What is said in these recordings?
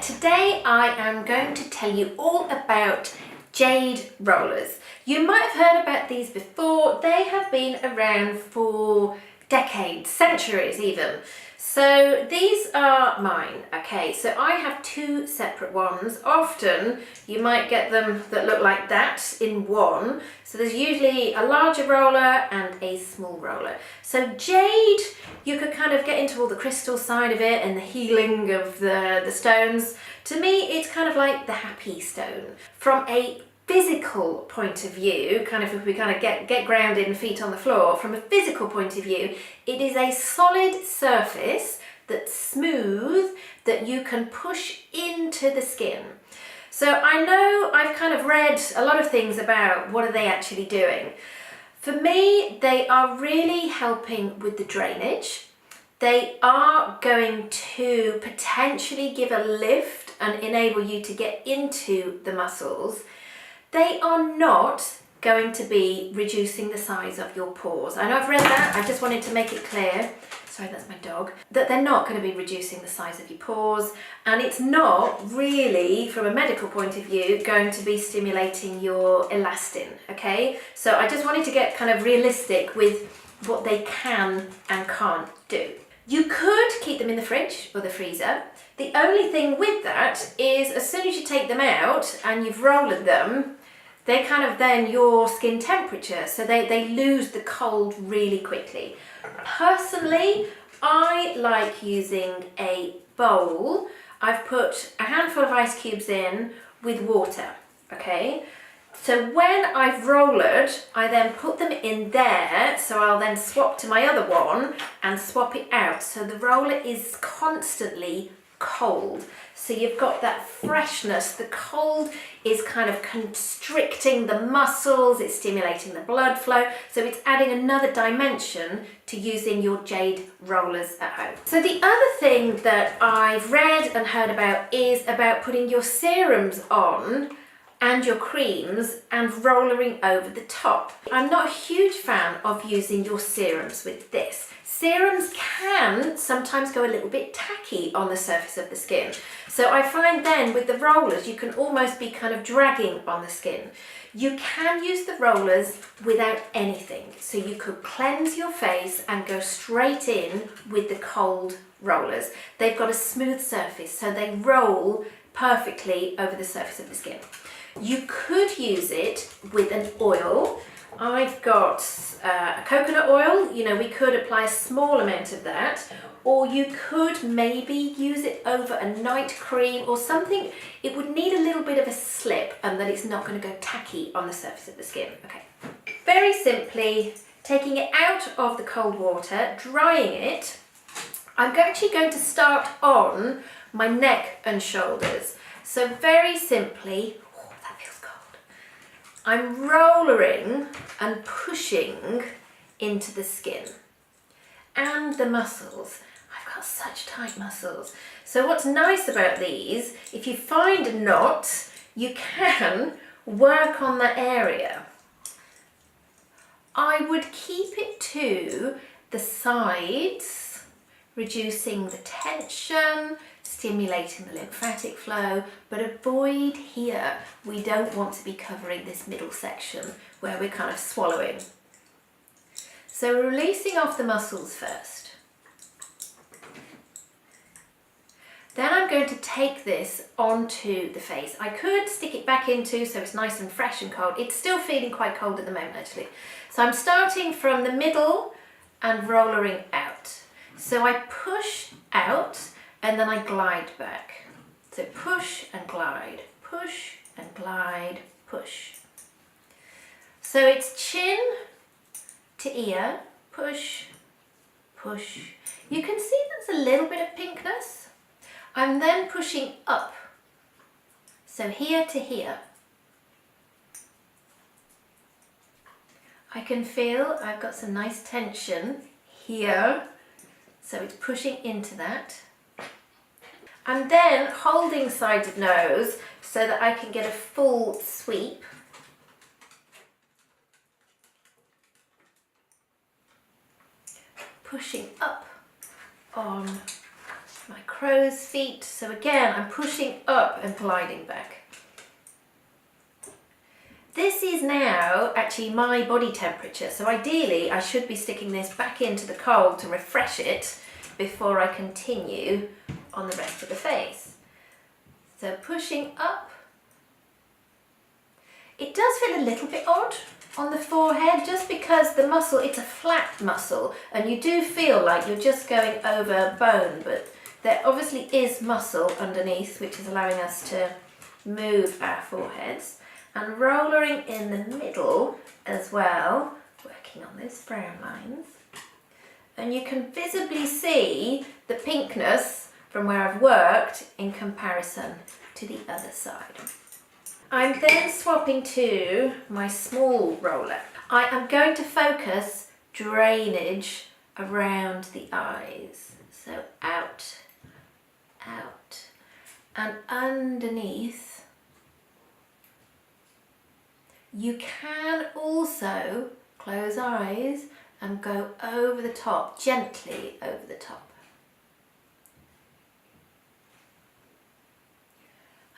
Today I am going to tell you all about Jade rollers. You might have heard about these before. They have been around for decades, centuries even. So these are mine, okay? So I have two separate ones. Often you might get them that look like that in one. So there's usually a larger roller and a small roller. So Jade, you could kind of get into all the crystal side of it and the healing of the stones. To me, it's kind of like the happy stone. From a physical point of view, kind of if we kind of get grounded and feet on the floor, from a physical point of view, it is a solid surface that's smooth that you can push into the skin. So I know I've kind of read a lot of things about what are they actually doing. For me, they are really helping with the drainage. They are going to potentially give a lift and enable you to get into the muscles. They are not going to be reducing the size of your pores. I know I've read that, I just wanted to make it clear, sorry that's my dog, that they're not going to be reducing the size of your pores, and it's not really, from a medical point of view, going to be stimulating your elastin, okay? So I just wanted to get kind of realistic with what they can and can't do. You could keep them in the fridge or the freezer. The only thing with that is as soon as you take them out and you've rolled them, they kind of then your skin temperature, so they lose the cold really quickly. Personally, I like using a bowl. I've put a handful of ice cubes in with water, okay? So when I've rolled, I then put them in there, so I'll then swap to my other one and swap it out. So the roller is constantly cold. So you've got that freshness. The cold is kind of constricting the muscles, it's stimulating the blood flow, so it's adding another dimension to using your Jade rollers at home. So the other thing that I've read and heard about is about putting your serums on and your creams and rollering over the top. I'm not a huge fan of using your serums with this. Serums can sometimes go a little bit tacky on the surface of the skin. So I find then with the rollers, you can almost be kind of dragging on the skin. You can use the rollers without anything. So you could cleanse your face and go straight in with the cold rollers. They've got a smooth surface, so they roll perfectly over the surface of the skin. You could use it with an oil. I've got a coconut oil, you know, we could apply a small amount of that, or you could maybe use it over a night cream or something. It would need a little bit of a slip and that it's not going to go tacky on the surface of the skin. Okay. Very simply, taking it out of the cold water, drying it, I'm actually going to start on my neck and shoulders. So very simply, I'm rollering and pushing into the skin and the muscles. I've got such tight muscles. So what's nice about these, if you find a knot, you can work on that area. I would keep it to the sides, reducing the tension, stimulating the lymphatic flow, but avoid here. We don't want to be covering this middle section where we're kind of swallowing. So we're releasing off the muscles first. Then I'm going to take this onto the face. I could stick it back into so it's nice and fresh and cold. It's still feeling quite cold at the moment actually. So I'm starting from the middle and rollering out. So I push out and then I glide back. So push and glide, push and glide, push. So it's chin to ear, push, push. You can see there's a little bit of pinkness. I'm then pushing up. So here to here. I can feel I've got some nice tension here. So it's pushing into that. And then holding sides of nose so that I can get a full sweep. Pushing up on my crow's feet. So again, I'm pushing up and gliding back. This is now actually my body temperature, so ideally I should be sticking this back into the cold to refresh it before I continue on the rest of the face. So pushing up. It does feel a little bit odd on the forehead just because the muscle, it's a flat muscle and you do feel like you're just going over bone, but there obviously is muscle underneath which is allowing us to move our foreheads. And rollering in the middle as well, working on those frown lines. And you can visibly see the pinkness from where I've worked in comparison to the other side. I'm then swapping to my small roller. I am going to focus drainage around the eyes. So out, out, and underneath. You can also close eyes and go over the top, gently over the top.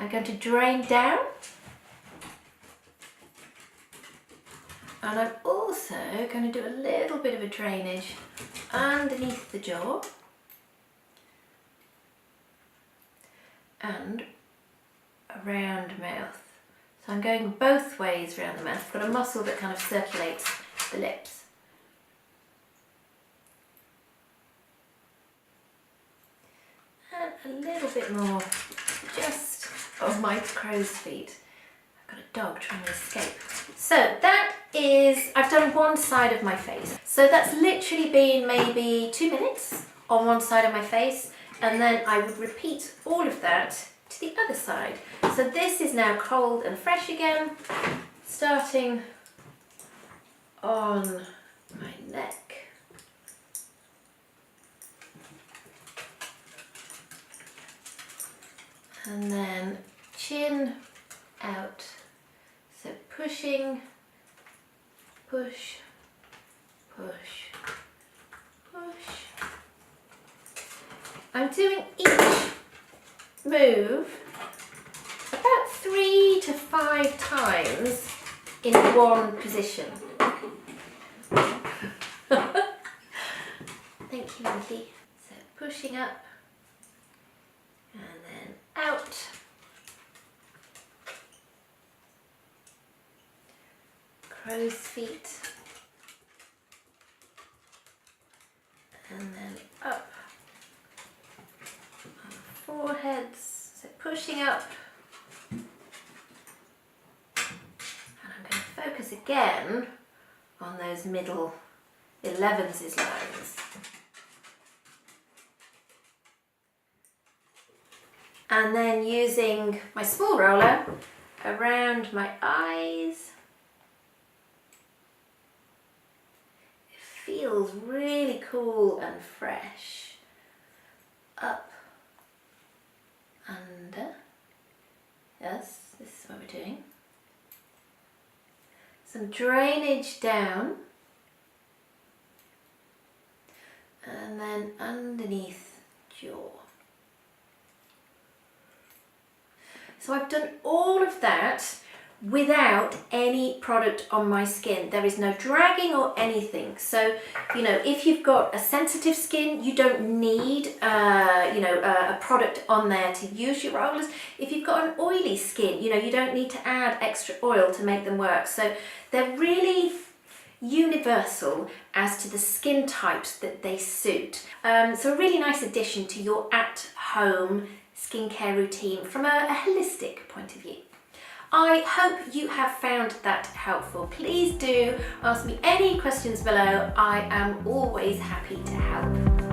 I'm going to drain down. And I'm also going to do a little bit of a drainage underneath the jaw. And around mouth. So I'm going both ways around the mouth. I've got a muscle that kind of circulates the lips. And a little bit more just of my crow's feet. I've got a dog trying to escape. So that is, I've done one side of my face. So that's literally been maybe 2 minutes on one side of my face. And then I would repeat all of that to the other side. So this is now cold and fresh again, starting on my neck. And then chin out. So pushing, push, push, push. I'm doing each move about 3 to 5 times in one position. Thank you, Lindsay. So pushing up and then out. Crow's feet. And then up. Foreheads, so pushing up, and I'm going to focus again on those middle 11s lines. And then using my small roller around my eyes. It feels really cool and fresh. Up. Under. Yes, this is what we're doing. Some drainage down. And then underneath jaw. So I've done all of that without any product on my skin. There is no dragging or anything. So, you know, if you've got a sensitive skin, you don't need, a product on there to use your rollers. If you've got an oily skin, you know, you don't need to add extra oil to make them work. So they're really universal as to the skin types that they suit. So a really nice addition to your at-home skincare routine from a holistic point of view. I hope you have found that helpful. Please do ask me any questions below. I am always happy to help.